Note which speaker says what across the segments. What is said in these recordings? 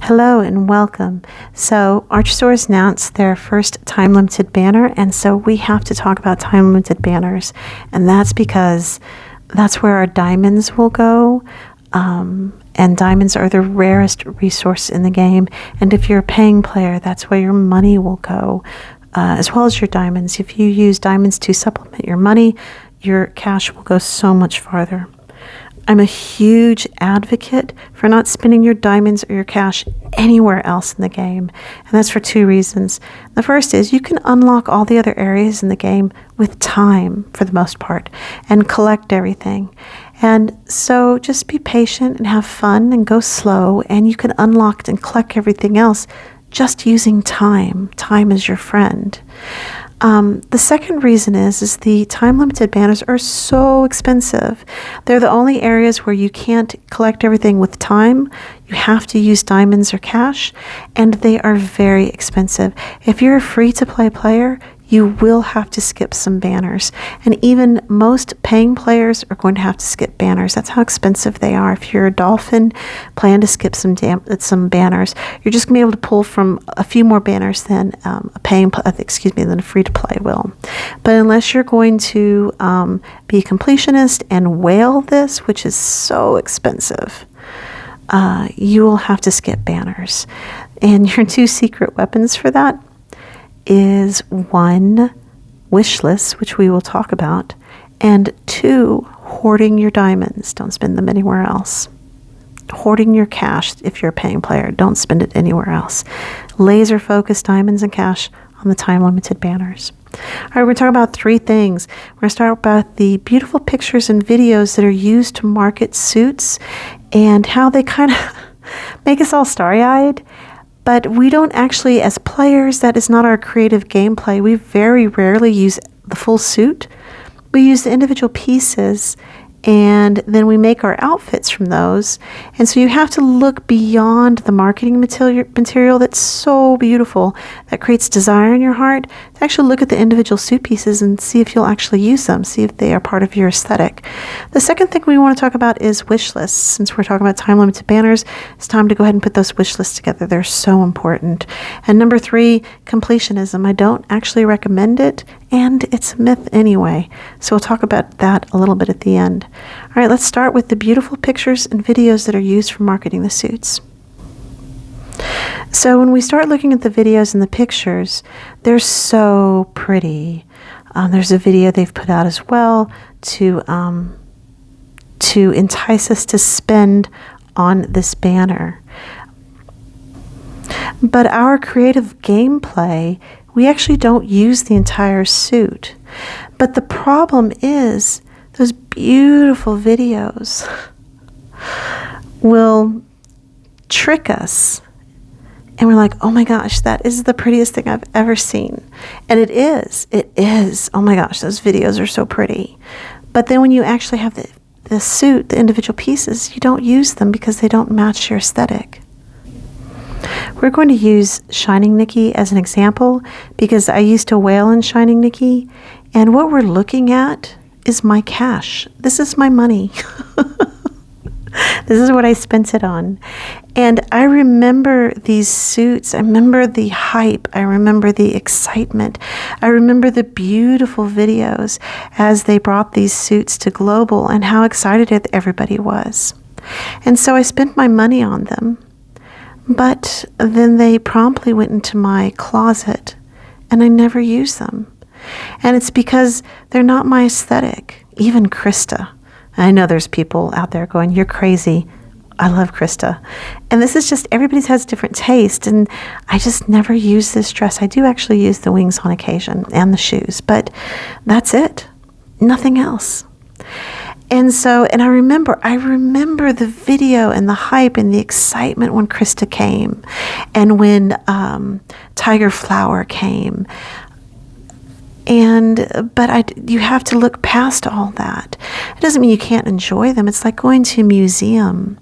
Speaker 1: Hello and welcome. So Arch Stores announced their first time-limited banner, and so we have to talk about time-limited banners, and that's because that's where our diamonds will go, and diamonds are the rarest resource in the game, and if you're a paying player, that's where your money will go, as well as your diamonds. If you use diamonds to supplement your money, your cash will go so much farther. I'm a huge advocate for not spending your diamonds or your cash anywhere else in the game, and that's for two reasons. The first is you can unlock all the other areas in the game with time for the most part and collect everything. And so just be patient and have fun and go slow, and you can unlock and collect everything else just using time. Time is your friend. The second reason is the time-limited banners are so expensive. They're the only areas where you can't collect everything with time. You have to use diamonds or cash, and they are very expensive. If you're a free-to-play player, you will have to skip some banners, and even most paying players are going to have to skip banners. That's how expensive they are. If you're a dolphin, plan to skip some banners. You're just going to be able to pull from a few more banners than than a free-to-play will. But unless you're going to be a completionist and whale this, which is so expensive, you will have to skip banners. And your two secret weapons for that is one, wishlist, which we will talk about, and two, hoarding your diamonds. Don't spend them anywhere else. Hoarding your cash if you're a paying player. Don't spend it anywhere else. Laser focused diamonds and cash on the time-limited banners. All right, we're going to talk about three things. We're going to start about the beautiful pictures and videos that are used to market suits and how they kind of make us all starry-eyed. But we don't actually, as players, that is not our creative gameplay. We very rarely use the full suit. We use the individual pieces, and then we make our outfits from those. And so you have to look beyond the marketing material that's so beautiful, that creates desire in your heart, to actually look at the individual suit pieces and see if you'll actually use them, see if they are part of your aesthetic. The second thing we want to talk about is wish lists. Since we're talking about time-limited banners, it's time to go ahead and put those wish lists together. They're so important. And number three, completionism. I don't actually recommend it, and it's a myth anyway. So we'll talk about that a little bit at the end. All right, let's start with the beautiful pictures and videos that are used for marketing the suits. So when we start looking at the videos and the pictures, they're so pretty. There's a video they've put out as well to entice us to spend on this banner. But our creative gameplay, we actually don't use the entire suit. But the problem is those beautiful videos will trick us. And we're like, oh my gosh, that is the prettiest thing I've ever seen. And it is. It is. Oh my gosh, those videos are so pretty. But then when you actually have the suit, the individual pieces, you don't use them because they don't match your aesthetic. We're going to use Shining Nikki as an example because I used to whale in Shining Nikki. And what we're looking at is my cash. This is my money. This is what I spent it on. And I remember these suits. I remember the hype. I remember the excitement. I remember the beautiful videos as they brought these suits to global and how excited everybody was. And so I spent my money on them. But then they promptly went into my closet and I never used them. And it's because they're not my aesthetic. Even Krista. I know there's people out there going, you're crazy. I love Krista. And this is just, everybody has different taste. And I just never use this dress. I do actually use the wings on occasion and the shoes, but that's it. Nothing else. And so, and I remember the video and the hype and the excitement when Krista came and when Tiger Flower came. But you have to look past all that. It doesn't mean you can't enjoy them. It's like going to a museum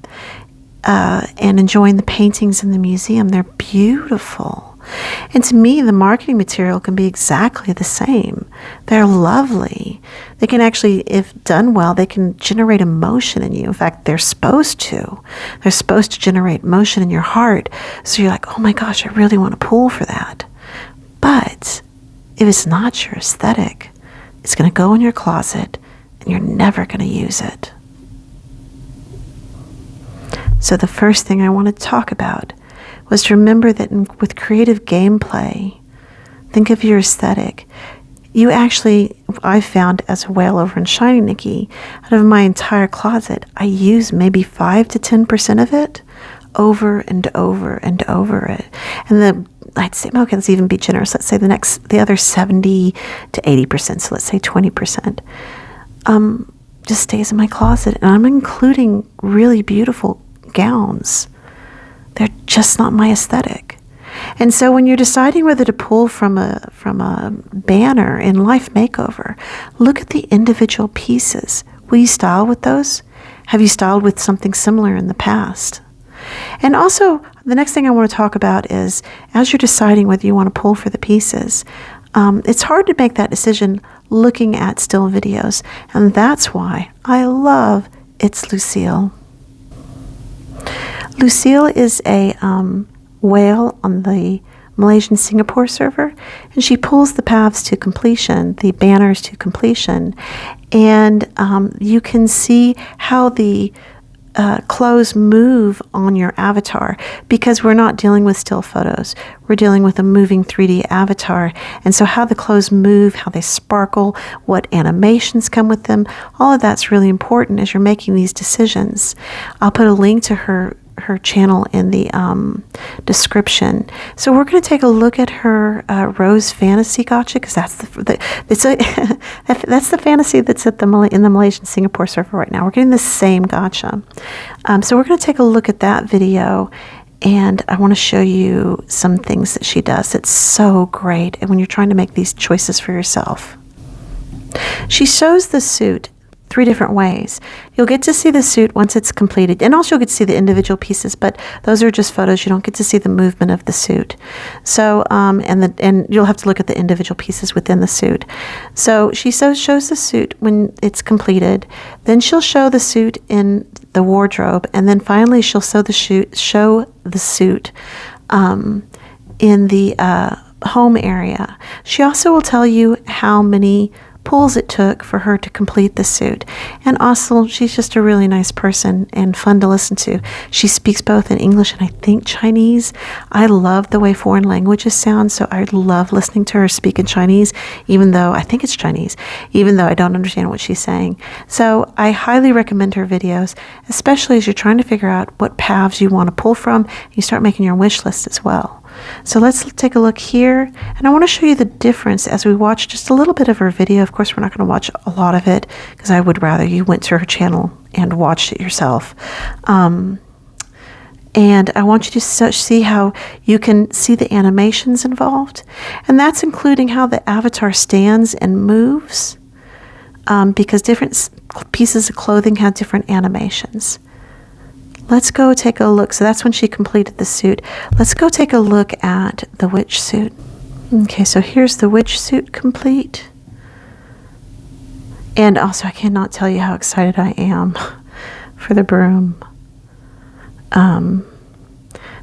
Speaker 1: and enjoying the paintings in the museum. They're beautiful. And to me, the marketing material can be exactly the same. They're lovely. They can actually, if done well, they can generate emotion in you. In fact, they're supposed to. They're supposed to generate emotion in your heart. So you're like, oh my gosh, I really want to pull for that. But if it's not your aesthetic, it's going to go in your closet and you're never going to use it. So the first thing I want to talk about was to remember that with creative gameplay, think of your aesthetic. You actually, I found as a whale over in Shiny Nikki, out of my entire closet, I use maybe 5 to 10% of it over and over and over it. And I'd say, okay, let's even be generous. Let's say the other 70 to 80%, so let's say 20%, just stays in my closet. And I'm including really beautiful gowns. They're just not my aesthetic. And so when you're deciding whether to pull from a banner in Life Makeover, look at the individual pieces. Will you style with those? Have you styled with something similar in the past? And also, the next thing I want to talk about is, as you're deciding whether you want to pull for the pieces, it's hard to make that decision looking at still videos. And that's why I love It's Lucille. Lucille is a whale on the Malaysian Singapore server, and she pulls the paths to completion, the banners to completion, and you can see how the clothes move on your avatar, because we're not dealing with still photos. We're dealing with a moving 3D avatar. And so how the clothes move, how they sparkle, what animations come with them, all of that's really important as you're making these decisions. I'll put a link to her channel in the description. So we're going to take a look at her Rose Fantasy Gotcha, because that's that's the fantasy that's in the Malaysian Singapore server right now. We're getting the same gotcha. So we're going to take a look at that video, and I want to show you some things that she does. It's so great, and when you're trying to make these choices for yourself. She shows the suit 3 different ways. You'll get to see the suit once it's completed, and also you'll get to see the individual pieces, but those are just photos. You don't get to see the movement of the suit. So, and you'll have to look at the individual pieces within the suit. So she shows the suit when it's completed, then she'll show the suit in the wardrobe, and then finally she'll show the suit in the home area. She also will tell you how many pulls it took for her to complete the suit. And also, she's just a really nice person and fun to listen to. She speaks both in English and I think Chinese. I love the way foreign languages sound, so I love listening to her speak in Chinese, even though I think it's Chinese, even though I don't understand what she's saying. So I highly recommend her videos, especially as you're trying to figure out what paths you want to pull from. You start making your wish list as well. So let's take a look here, and I want to show you the difference as we watch just a little bit of her video. Of course, we're not going to watch a lot of it because I would rather you went to her channel and watched it yourself. And I want you to see how you can see the animations involved, and that's including how the avatar stands and moves, because different pieces of clothing have different animations. Let's go take a look. So that's when she completed the suit. Let's go take a look at the witch suit. Okay, so here's the witch suit complete. And also, I cannot tell you how excited I am for the broom.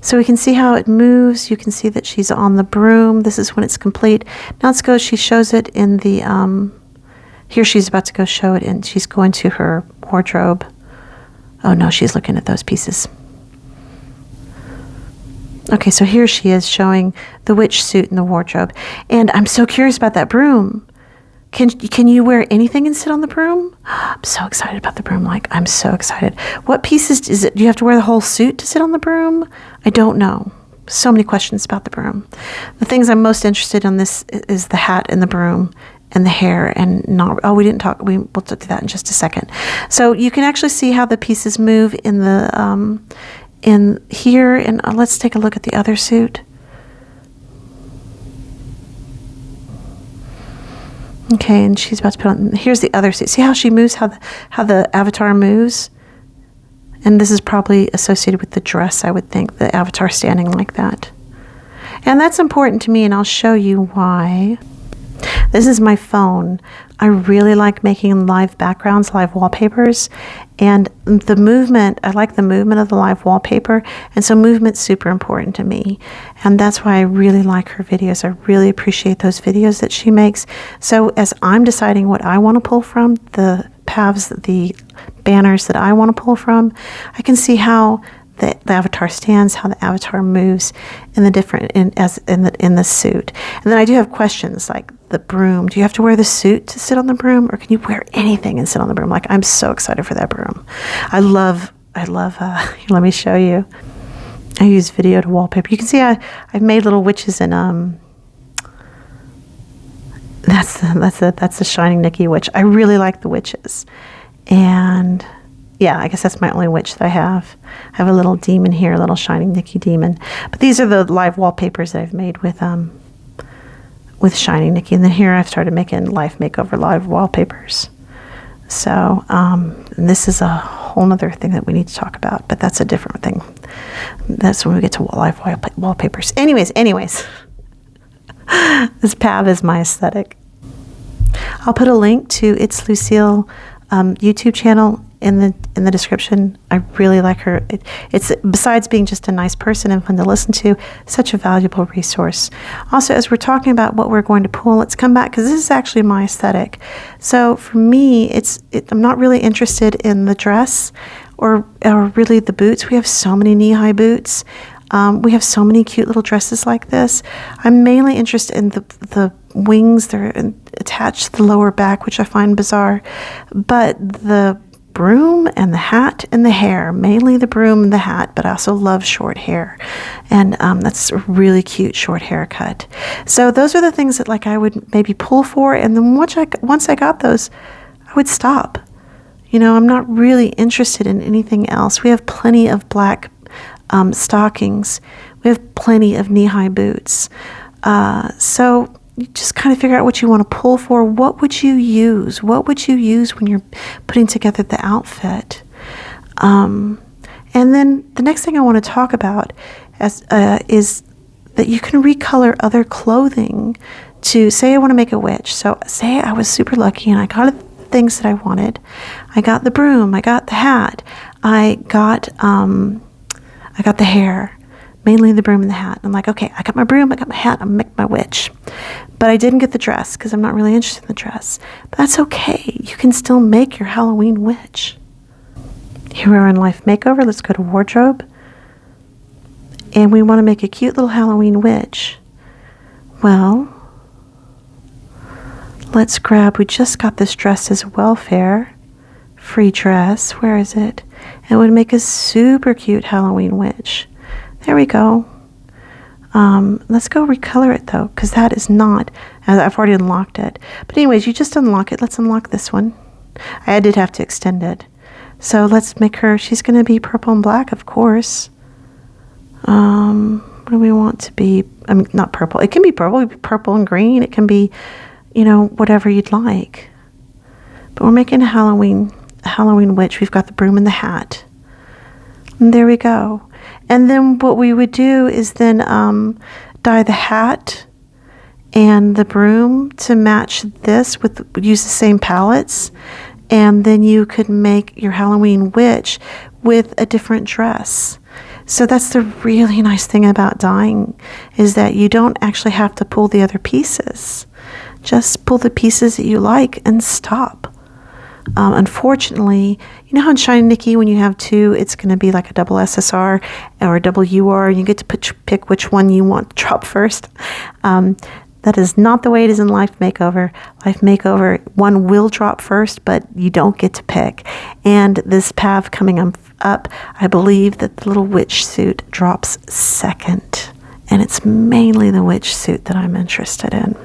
Speaker 1: So we can see how it moves. You can see that she's on the broom. This is when it's complete. Now let's go. She shows it in the, here she's about to go show it, and she's going to her wardrobe. Oh no, she's looking at those pieces. Okay, so here she is showing the witch suit in the wardrobe. And I'm so curious about that broom. Can you wear anything and sit on the broom? I'm so excited about the broom. Like, I'm so excited. What pieces is it? Do you have to wear the whole suit to sit on the broom? I don't know. So many questions about the broom. The things I'm most interested in this is the hat and the broom and the hair, and we didn't talk. We'll do that in just a second. So you can actually see how the pieces move in the in here, and let's take a look at the other suit. Okay, and she's about to put on. Here's the other suit. See how she moves? How the avatar moves? And this is probably associated with the dress, I would think. The avatar standing like that. And that's important to me, and I'll show you why. This is my phone. I really like making live backgrounds, live wallpapers, and the movement, I like the movement of the live wallpaper, and so movement's super important to me, and that's why I really like her videos. I really appreciate those videos that she makes. So as I'm deciding what I want to pull from, the paths, the banners that I want to pull from, I can see how the avatar stands, how the avatar moves in the different in the suit. And then I do have questions like the broom. Do you have to wear the suit to sit on the broom, or can you wear anything and sit on the broom? Like, I'm so excited for that broom. I love let me show you. I use video to wallpaper. You can see I've made little witches, and that's the Shining Nikki witch. I really like the witches. And yeah, I guess that's my only witch that I have. I have a little demon here, a little Shining Nikki demon. But these are the live wallpapers that I've made with Shining Nikki. And then here I've started making Life Makeover live wallpapers. So and this is a whole other thing that we need to talk about, but that's a different thing. That's when we get to live wallpapers. Anyways, this path is my aesthetic. I'll put a link to It's Lucille YouTube channel in the description. I really like her. It's besides being just a nice person and fun to listen to, such a valuable resource. Also, as we're talking about what we're going to pull, let's come back, because this is actually my aesthetic. So for me, I'm not really interested in the dress or really the boots. We have so many knee-high boots. We have so many cute little dresses like this. I'm mainly interested in the wings that are attached to the lower back, which I find bizarre. But the broom and the hat and the hair, mainly the broom and the hat, but I also love short hair. And that's a really cute short haircut. So those are the things that like I would maybe pull for. And then once I got those, I would stop. You know, I'm not really interested in anything else. We have plenty of black stockings. We have plenty of knee-high boots. So you just kind of figure out what you want to pull for. What would you use? What would you use when you're putting together the outfit? And then the next thing I want to talk about is that you can recolor other clothing to, say I want to make a witch. So say I was super lucky and I got the things that I wanted. I got the broom. I got the hat. I got the hair, mainly the broom and the hat. I'm like, okay, I got my broom, I got my hat, I'm gonna make my witch. But I didn't get the dress because I'm not really interested in the dress. But that's okay. You can still make your Halloween witch. Here we are in Life Makeover. Let's go to wardrobe. And we want to make a cute little Halloween witch. Well, let's grab, we just got this dress as welfare. Free dress. Where is it? And it would make a super cute Halloween witch. There we go. Let's go recolor it though, because that is not, I've already unlocked it. But anyways, you just unlock it. Let's unlock this one. I did have to extend it. So let's make her, she's going to be purple and black, of course. What do we want to be? I mean, not purple. It can be purple. It can be purple and green. It can be, whatever you'd like. But we're making a Halloween witch. We've got the broom and the hat. And there we go. And then what we would do is then dye the hat and the broom to match this use the same palettes. And then you could make your Halloween witch with a different dress. So that's the really nice thing about dyeing, is that you don't actually have to pull the other pieces. Just pull the pieces that you like and stop. Unfortunately, you know how in Shining Nikki, when you have two, it's going to be like a double SSR or a double UR, and you get to pick which one you want to drop first. That is not the way it is in Life Makeover. Life Makeover, one will drop first, but you don't get to pick. And this path coming up, I believe that the little witch suit drops second. And it's mainly the witch suit that I'm interested in.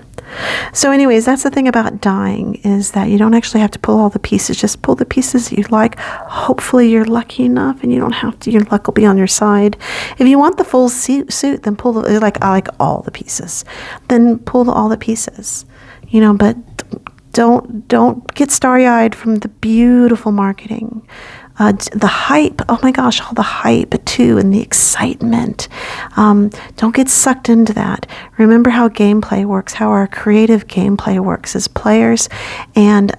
Speaker 1: So anyways, that's the thing about dyeing, is that you don't actually have to pull all the pieces. Just pull the pieces that you like. Hopefully you're lucky enough and you don't have to, your luck will be on your side. If you want the full suit, then pull I like all the pieces. Then pull all the pieces. But don't get starry-eyed from the beautiful marketing. The hype, oh my gosh, all the hype too, and the excitement. Don't get sucked into that. Remember how gameplay works, how our creative gameplay works as players, and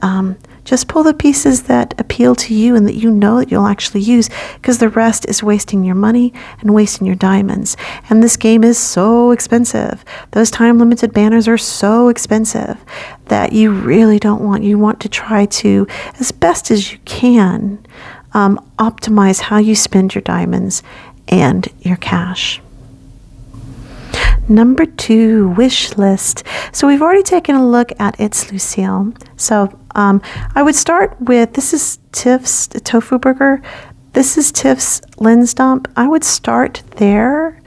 Speaker 1: just pull the pieces that appeal to you and that you know that you'll actually use, because the rest is wasting your money and wasting your diamonds. And this game is so expensive. Those time-limited banners are so expensive that you really don't want. You want to try to, as best as you can, optimize how you spend your diamonds and your cash. Number 2, wish list. So we've already taken a look at It's Lucille. So I would start with, this is Tiff's tofu burger. This is Tiff's lens dump. I would start there.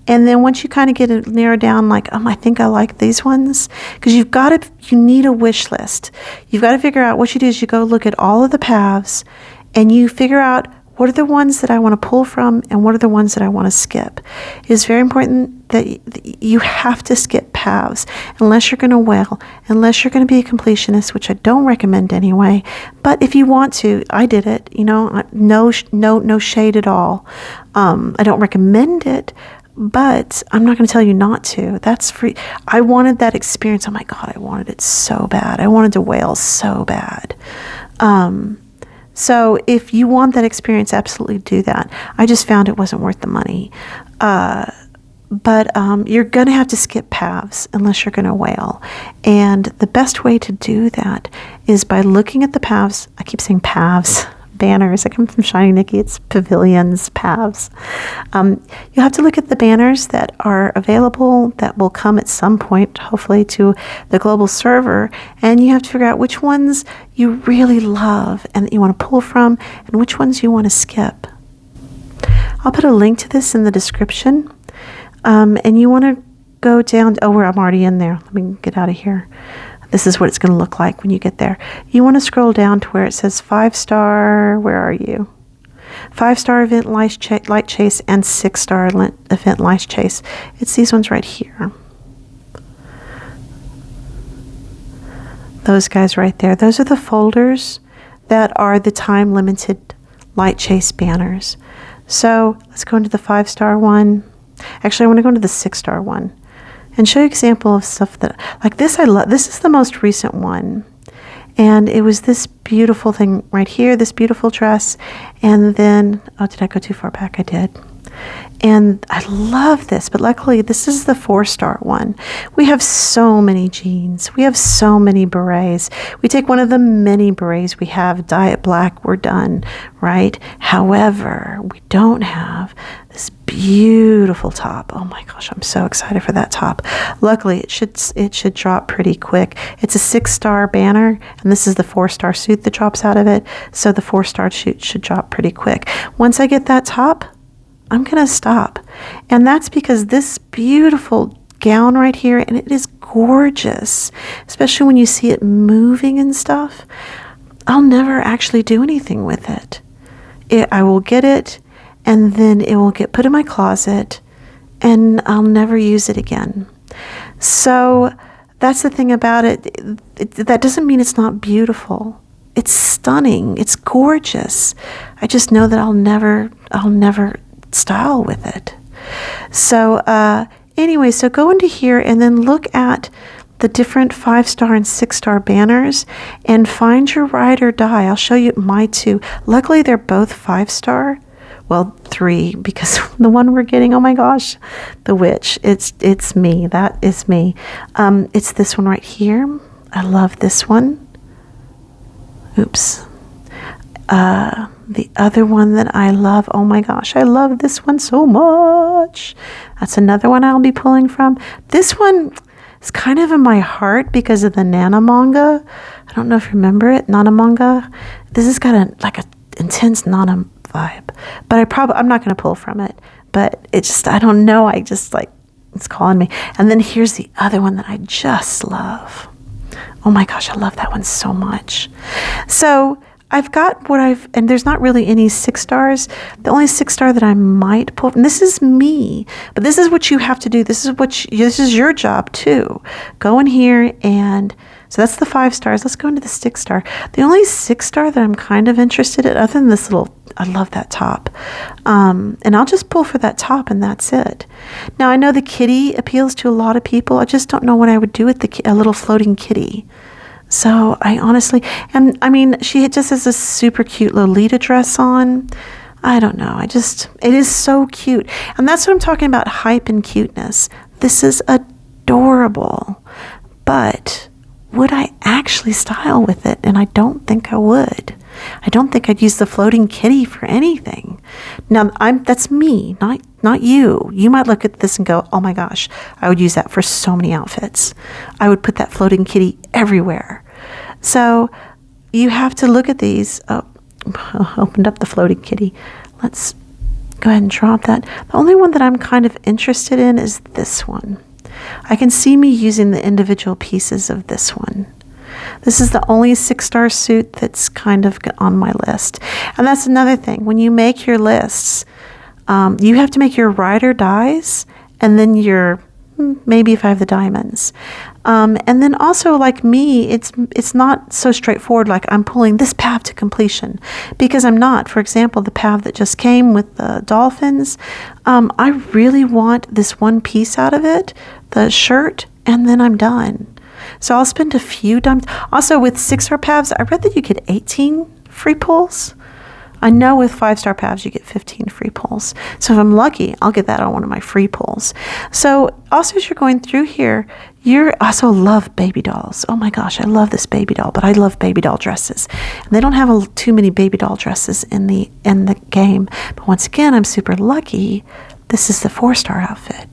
Speaker 1: And then once you kind of get it narrowed down, like, I think I like these ones. Because you need a wish list. You've got to figure out, what you do is you go look at all of the paths and you figure out, what are the ones that I want to pull from and what are the ones that I want to skip? It's very important that you have to skip paths unless you're going to whale, unless you're going to be a completionist, which I don't recommend anyway. But if you want to, I did it, no shade at all. I don't recommend it, but I'm not going to tell you not to. That's free. I wanted that experience. Oh my God, I wanted it so bad. I wanted to whale so bad. So if you want that experience, absolutely do that. I just found it wasn't worth the money. But you're going to have to skip paths unless you're going to whale. And the best way to do that is by looking at the paths. I keep saying paths. Banners. I come from Shiny Nikki. It's pavilions, paths. You have to look at the banners that are available that will come at some point, hopefully, to the global server. And you have to figure out which ones you really love and that you want to pull from and which ones you want to skip. I'll put a link to this in the description. And you want to go down. I'm already in there. Let me get out of here. This is what it's going to look like when you get there. You want to scroll down to where it says 5-star, where are you? 5-star event light chase and 6-star event light chase. It's these ones right here. Those guys right there. Those are the folders that are the time limited light chase banners. So let's go into the 5-star one. Actually, I want to go into the 6-star one and show you an example of stuff that, like this, I love. This is the most recent one. And it was this beautiful thing right here, this beautiful dress. And then, did I go too far back? I did. And I love this, but luckily this is the 4-star one. We have so many jeans. We have so many berets. We take one of the many berets we have, dye it black, we're done, right? However, we don't have this beautiful top. Oh my gosh, I'm so excited for that top. Luckily, it should drop pretty quick. It's a 6-star banner, and this is the 4-star suit that drops out of it. So the 4-star suit should drop pretty quick. Once I get that top, I'm going to stop. And that's because this beautiful gown right here, and it is gorgeous, especially when you see it moving and stuff. I'll never actually do anything with it. I will get it, and then it will get put in my closet, and I'll never use it again. So that's the thing about it. That doesn't mean it's not beautiful. It's stunning. It's gorgeous. I just know that I'll never style with it. So anyway, so go into here and then look at the different 5-star and 6-star banners and find your ride or die. I'll show you my 2. Luckily, they're both 5-star. Well, 3, because the one we're getting, oh my gosh, the witch. It's me. That is me. It's this one right here. I love this one. Oops. The other one that I love, oh my gosh, I love this one so much. That's another one I'll be pulling from. This one is kind of in my heart because of the Nana manga. I don't know if you remember it, Nana manga. This has got a intense Nana vibe, but I'm not going to pull from it. But it just, I don't know, I just it's calling me. And then here's the other one that I just love. Oh my gosh, I love that one so much. So I've got and there's not really any 6-stars. The only 6-star that I might pull, and this is me, but this is what you have to do. This is your job too. Go in here and So that's the 5 stars. Let's go into the 6 star. The only 6 star that I'm kind of interested in, other than this little, I love that top. And I'll just pull for that top and that's it. Now I know the kitty appeals to a lot of people. I just don't know what I would do with a little floating kitty. So I honestly, and I mean, she just has a super cute Lolita dress on. I don't know. It is so cute. And that's what I'm talking about, hype and cuteness. This is adorable. But would I actually style with it? And I don't think I would. I don't think I'd use the floating kitty for anything. Now, that's me, not you. You might look at this and go, oh my gosh, I would use that for so many outfits. I would put that floating kitty everywhere. So you have to look at these. Oh, I opened up the floating kitty. Let's go ahead and drop that. The only one that I'm kind of interested in is this one. I can see me using the individual pieces of this one. This is the only 6-star suit that's kind of on my list. And that's another thing. When you make your lists, you have to make your ride or dies, and then your, maybe if I have the diamonds. And then also, like me, it's not so straightforward, like I'm pulling this path to completion, because I'm not. For example, the path that just came with the dolphins, I really want this one piece out of it, the shirt, and then I'm done. So I'll spend a few dimes. Also, with 6-star paths, I read that you get 18 free pulls. I know with 5-star paths, you get 15 free pulls. So if I'm lucky, I'll get that on one of my free pulls. So also, as you're going through here, you also love baby dolls. Oh my gosh, I love this baby doll, but I love baby doll dresses. And they don't have too many baby doll dresses in the game. But once again, I'm super lucky. This is the 4-star outfit.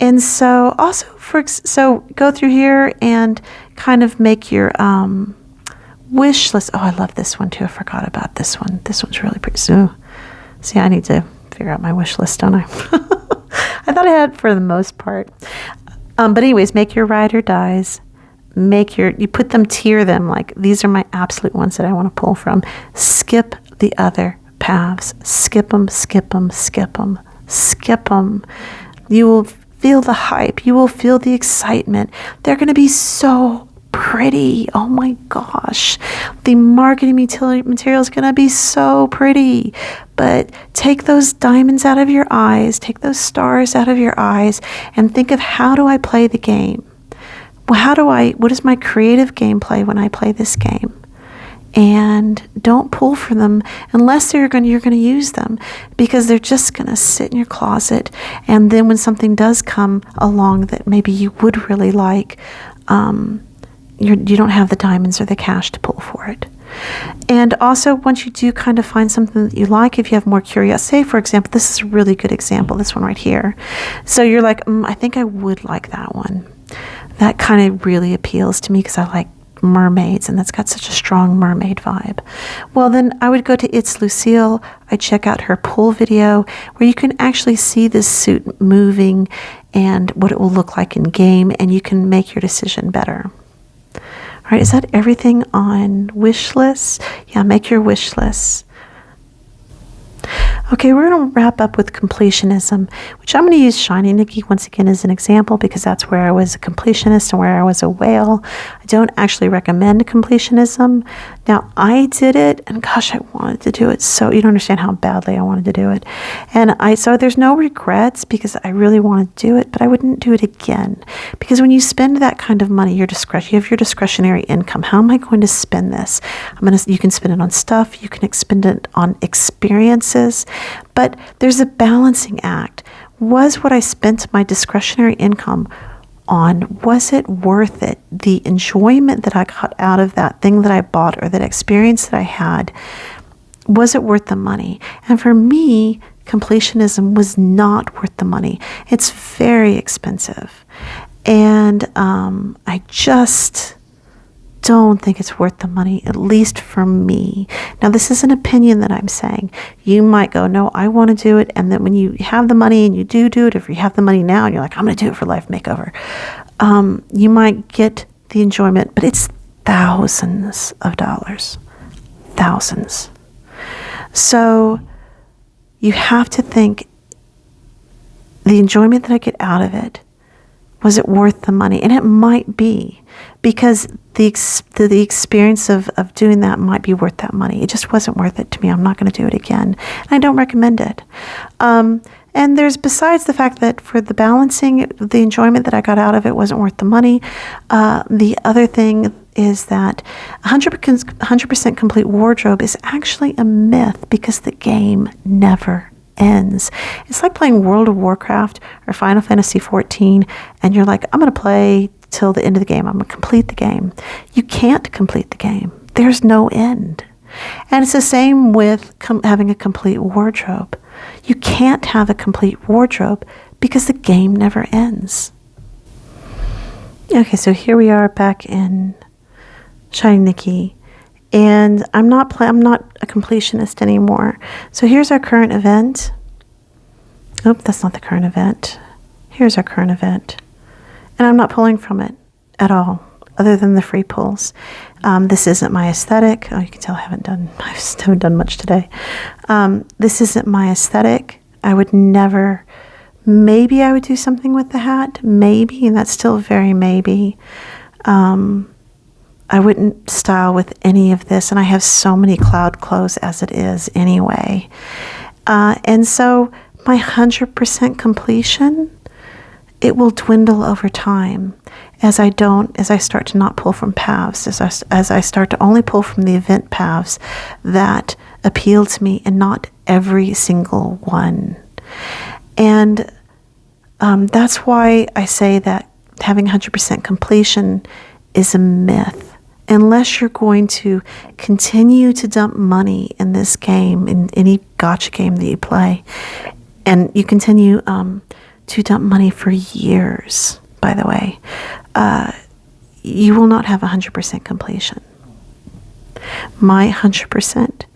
Speaker 1: And so also so go through here and kind of make your wish list. Oh, I love this one too. I forgot about this one. This one's really pretty. So, see, I need to figure out my wish list, don't I? I thought I had for the most part. But anyways, make your ride or dies. You put them, tier them. Like, these are my absolute ones that I want to pull from. Skip the other paths. Skip them, skip them, skip them, skip them. You will feel the hype. You will feel the excitement. They're going to be so pretty. Oh my gosh. The marketing material is going to be so pretty. But take those diamonds out of your eyes. Take those stars out of your eyes and think of, how do I play the game? Well, what is my creative gameplay when I play this game? And don't pull for them unless you're going to use them, because they're just going to sit in your closet. And then when something does come along that maybe you would really like, you don't have the diamonds or the cash to pull for it. And also, once you do kind of find something that you like, if you have more curiosity, say, for example, this is a really good example, this one right here. So you're like, I think I would like that one. That kind of really appeals to me because I like mermaids, and that's got such a strong mermaid vibe. Well, then I would go to It's Lucille. I check out her pull video where you can actually see this suit moving and what it will look like in game, and you can make your decision better. All right, is that everything on wish lists? Yeah, make your wish lists. Okay, we're going to wrap up with completionism, which I'm going to use Shiny Nikki once again as an example, because that's where I was a completionist and where I was a whale. I don't actually recommend completionism. Now, I did it, and gosh, I wanted to do it, so you don't understand how badly I wanted to do it. And so there's no regrets, because I really wanted to do it, but I wouldn't do it again. Because when you spend that kind of money, you have your discretionary income. How am I going to spend this? You can spend it on stuff, you can spend it on experiences, but there's a balancing act. Was what I spent my discretionary income on, was it worth it? The enjoyment that I got out of that thing that I bought, or that experience that I had, was it worth the money? And for me, completionism was not worth the money. It's very expensive. And I just don't think it's worth the money, at least for me. Now, this is an opinion that I'm saying. You might go, no, I want to do it. And then when you have the money and you do it, if you have the money now and you're like, I'm going to do it for Life Makeover, you might get the enjoyment, but it's thousands of dollars. Thousands. So you have to think, the enjoyment that I get out of it, Was it worth the money? And it might be, because the experience of doing that might be worth that money. It just wasn't worth it to me. I'm not going to do it again. And I don't recommend it. And there's, besides the fact that for the balancing, the enjoyment that I got out of it wasn't worth the money, the other thing is that 100% complete wardrobe is actually a myth, because the game never ends. It's like playing World of Warcraft or Final Fantasy 14, and you're like, I'm going to play till the end of the game. I'm going to complete the game. You can't complete the game. There's no end. And it's the same with having a complete wardrobe. You can't have a complete wardrobe because the game never ends. Okay, so here we are back in Shiny Nikki, and I'm not a completionist anymore. So here's our current event. Oh, that's not the current event. Here's our current event. And I'm not pulling from it at all, other than the free pulls. This isn't my aesthetic. Oh, you can tell I haven't done much today. This isn't my aesthetic. I would never, maybe I would do something with the hat, maybe, and that's still very maybe. I wouldn't style with any of this, and I have so many cloud clothes as it is anyway. And so my 100% completion, it will dwindle over time as I start to not pull from paths, as I start to only pull from the event paths that appeal to me, and not every single one. And that's why I say that having 100% completion is a myth. Unless you're going to continue to dump money in this game, in any gacha game that you play, and you continue to dump money for years, by the way, you will not have 100% completion. My 100%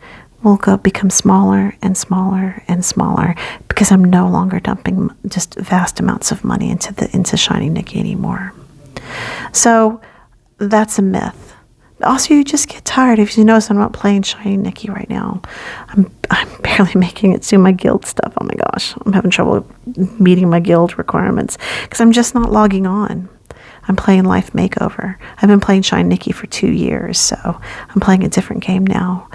Speaker 1: will become smaller and smaller and smaller, because I'm no longer dumping just vast amounts of money into Shiny Nikki anymore. So that's a myth. Also, you just get tired. If you notice, I'm not playing Shiny Nikki right now. I'm barely making it to my guild stuff. Oh my gosh, I'm having trouble meeting my guild requirements because I'm just not logging on. I'm playing Life Makeover. I've been playing Shiny Nikki for 2 years, so I'm playing a different game now.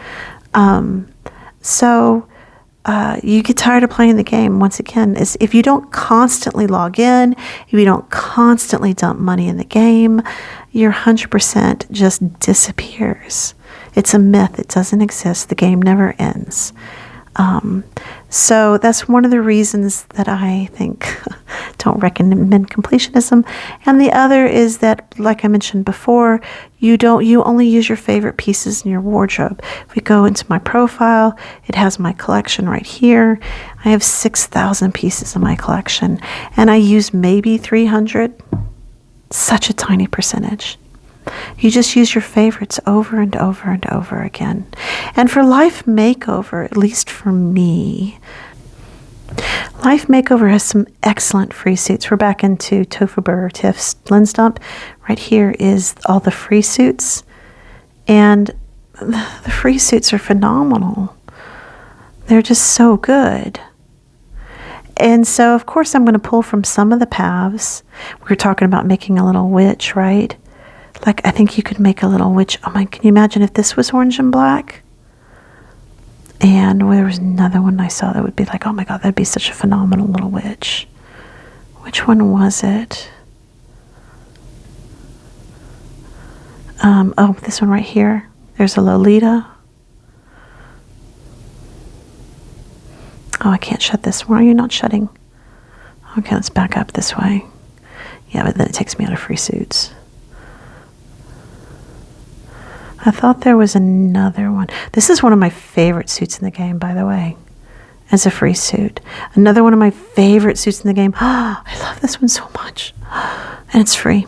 Speaker 1: You get tired of playing the game. Once again, is if you don't constantly log in, if you don't constantly dump money in the game, your 100% just disappears. It's a myth. It doesn't exist. The game never ends. So that's one of the reasons that I think don't recommend completionism. And the other is that, like I mentioned before, you only use your favorite pieces in your wardrobe. If we go into my profile, it has my collection right here. I have 6,000 pieces in my collection, and I use maybe 300. Such a tiny percentage. You just use your favorites over and over and over again. And for Life Makeover, at least for me, Life Makeover has some excellent free suits. We're back into Tofu Tiff's lensdump. Right here is all the free suits. And the free suits are phenomenal. They're just so good. And so, of course, I'm going to pull from some of the paths. We were talking about making a little witch, right? Like, I think you could make a little witch. Oh my, can you imagine if this was orange and black? And there was another one I saw that would be like, oh my God, that'd be such a phenomenal little witch. Which one was it? Oh, this one right here. There's a Lolita. Oh, I can't shut this. Why are you not shutting? Okay, let's back up this way. Yeah, but then it takes me out of free suits. I thought there was another one. This is one of my favorite suits in the game, by the way, as a free suit. Another one of my favorite suits in the game. I love this one so much. And it's free.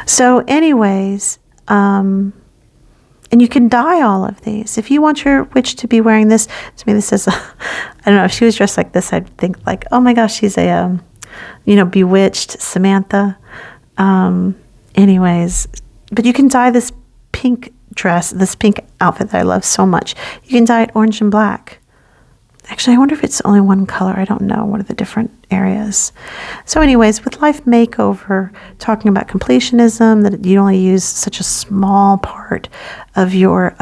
Speaker 1: So anyways, and you can dye all of these. If you want your witch to be wearing this, to me this is, I don't know, if she was dressed like this, I'd think like, oh my gosh, she's a, bewitched Samantha. Anyways, but you can dye this pink dress, this pink outfit that I love so much. You can dye it orange and black. Actually, I wonder if it's only one color. I don't know. What are the different areas? So anyways, with Life Makeover, talking about completionism, that you only use such a small part of your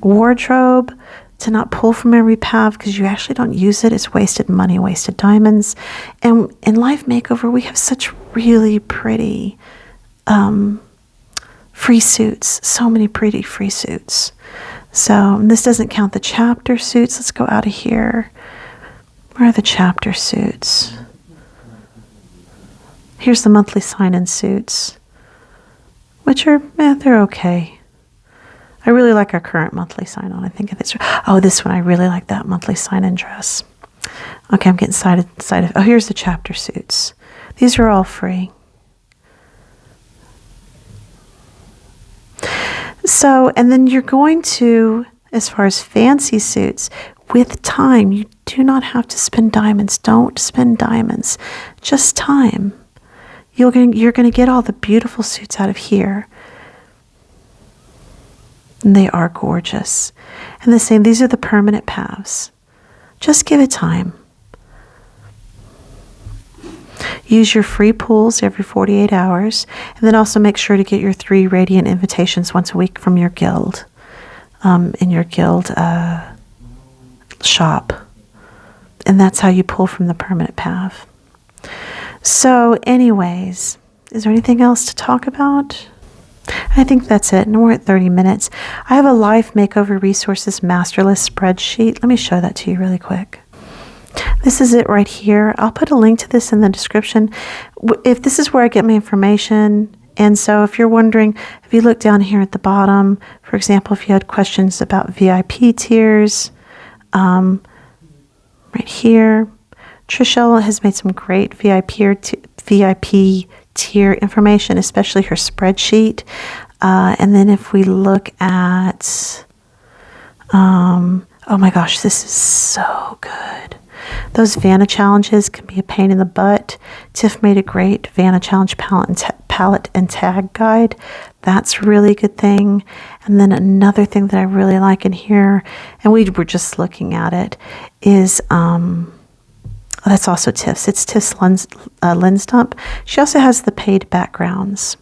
Speaker 1: wardrobe, to not pull from every pav because you actually don't use it. It's wasted money, wasted diamonds. And in Life Makeover, we have such really pretty free suits. So many pretty free suits. So this doesn't count the chapter suits. Let's go out of here. Where are the chapter suits? Here's the monthly sign-in suits, which are, they're okay. I really like our current monthly sign-on. I think if it's, this one, I really like that monthly sign-in dress. Okay, I'm getting excited. Oh, here's the chapter suits. These are all free. So, and then you're going to, as far as fancy suits, with time, you do not have to spend diamonds. Don't spend diamonds, just time. You're going to get all the beautiful suits out of here. And they are gorgeous. And the same, these are the permanent paths. Just give it time. Use your free pools every 48 hours. And then also make sure to get your 3 radiant invitations once a week from your guild. In your guild shop. And that's how you pull from the permanent path. So anyways, is there anything else to talk about? I think that's it, and we're at 30 minutes. I have a Life Makeover Resources Master List spreadsheet. Let me show that to you really quick. This is it right here. I'll put a link to this in the description. If this is where I get my information, and so if you're wondering, if you look down here at the bottom, for example, if you had questions about VIP tiers, right here, Trishelle has made some great VIP tier information, especially her spreadsheet. And then if we look at, oh my gosh, this is so good. Those Vanna challenges can be a pain in the butt. Tiff made a great Vanna challenge palette and tag guide. That's a really good thing. And then another thing that I really like in here, and we were just looking at it, is that's also Tiff's. It's Tiff's lensdump. She also has the paid backgrounds.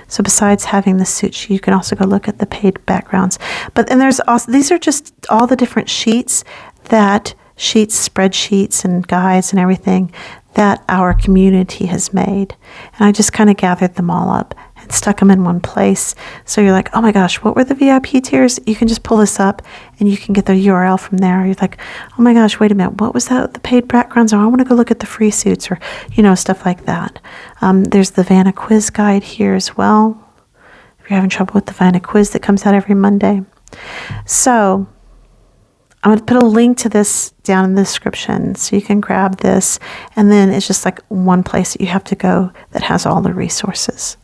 Speaker 1: So besides having the suit, you can also go look at the paid backgrounds. And there's also, these are just all the different sheets, spreadsheets and guides and everything that our community has made. And I just kind of gathered them all up and stuck them in one place. So you're like, oh my gosh, what were the VIP tiers? You can just pull this up and you can get the URL from there. You're like, oh my gosh, wait a minute, what was that? The paid backgrounds? Oh, I want to go look at the free suits, or, stuff like that. There's the Vanna quiz guide here as well, if you're having trouble with the Vanna quiz that comes out every Monday. So I'm going to put a link to this down in the description so you can grab this. And then it's just like one place that you have to go that has all the resources.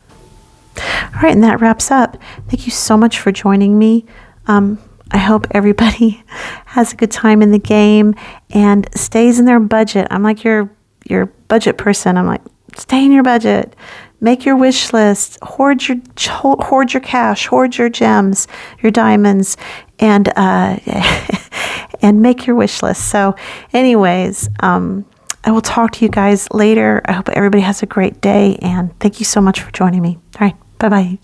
Speaker 1: All right, and that wraps up. Thank you so much for joining me. I hope everybody has a good time in the game and stays in their budget. I'm like your budget person. I'm like, stay in your budget. Make your wish list. Hoard your cash. Hoard your gems, your diamonds, and and make your wish list. So, anyways, I will talk to you guys later. I hope everybody has a great day, and thank you so much for joining me. All right, bye-bye.